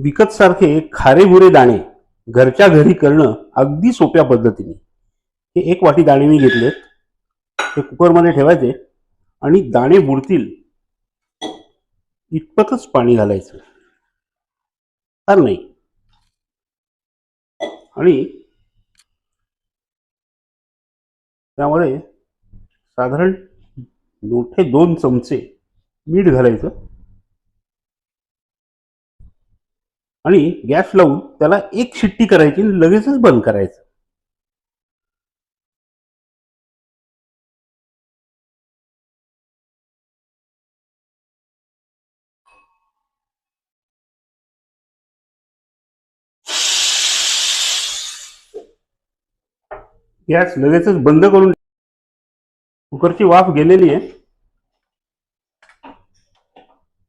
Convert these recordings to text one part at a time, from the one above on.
विकत सारखे खारेमुरे दाणे घरच्या घरी करणं अगदी सोप्या पद्धतीने. हे एक वाटी दाणे मी घेतलेत. ते कुकरमध्ये ठेवायचे आणि दाणे बुडतील इतपतच पाणी घालायचं, फार नाही. आणि त्यामध्ये साधारण मोठे 2 चमचे मीठ घालायचं आणि गॅस लावून त्याला एक शिट्टी करायची आणि लगेचच बंद करायचं. गॅस लगेचच बंद करून कुकरची वाफ गेलेली आहे.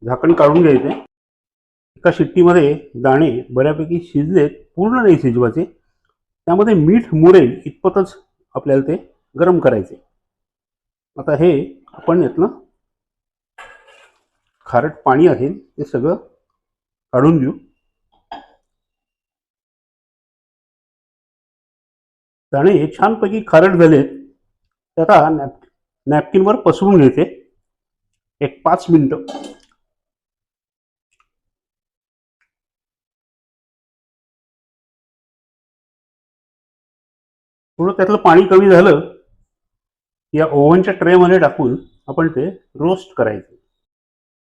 झाकण काढून घ्यायचे. एका शिट्टीमध्ये दाणे बऱ्यापैकी शिजलेत, पूर्ण नाही शिजवायचे. त्यामध्ये मीठ मुरेल इतपतच आपल्याला ते गरम करायचे. आता हे आपण यातनं खारट पाणी आहे ते सगळं काढून देऊ. दाणे छानपैकी खारट झालेत. आता नॅपकिनवर पसरून घ्यायचे. एक 5 मिनिटं. थोडं त्यातलं पाणी कमी झालं या ओव्हनच्या ट्रेमध्ये टाकून आपण ते रोस्ट करायचे.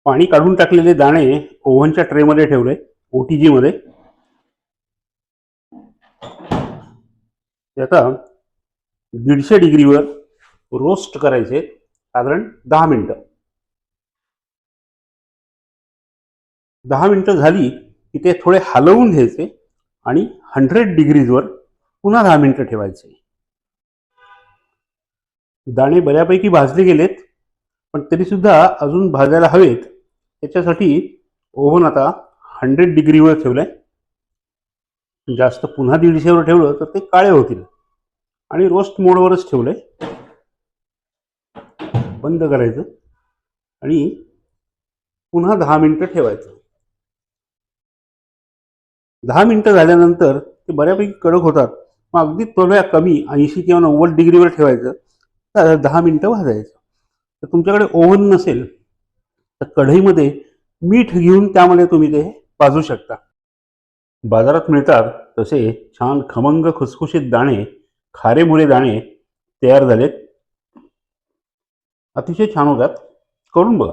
पाणी काढून टाकलेले दाणे ओव्हनच्या ट्रेमध्ये ठेवले, OTG मध्ये. आता 150 डिग्रीवर रोस्ट करायचे साधारण 10 मिनिटं. 10 मिनिटं झाली की ते थोडे हलवून घ्यायचे आणि 100 डिग्रीजवर पुन्हा 10 मिनिटं ठेवायचे. दाणे बऱ्यापैकी भाजले गेलेत, पण तरी सुद्धा अजून भाजायला हवेत. त्याच्यासाठी ओव्हन आता 100 डिग्रीवर ठेवलंय. जास्त पुन्हा 150वर ठेवलं तर ते काळे होतील. आणि रोस्ट मोडवरच ठेवलंय. बंद करायचं आणि पुन्हा 10 मिनिटं ठेवायचं. 10 मिनिटं झाल्यानंतर ते बऱ्यापैकी कडक होतात. मग अगदी थोड्या कमी 80 किंवा 90 डिग्रीवर ठेवायचं. 10 मिनिटं भाजायचं. तर तुमच्याकडे ओव्हन नसेल तर कढईमध्ये मीठ घेऊन त्यामध्ये तुम्ही ते भाजू शकता. बाजारात मिळतात तसे छान खमंग खुसखुशीत दाणे, खारेमुरे दाणे तयार झालेत. अतिशय छान होतात. करून बघा.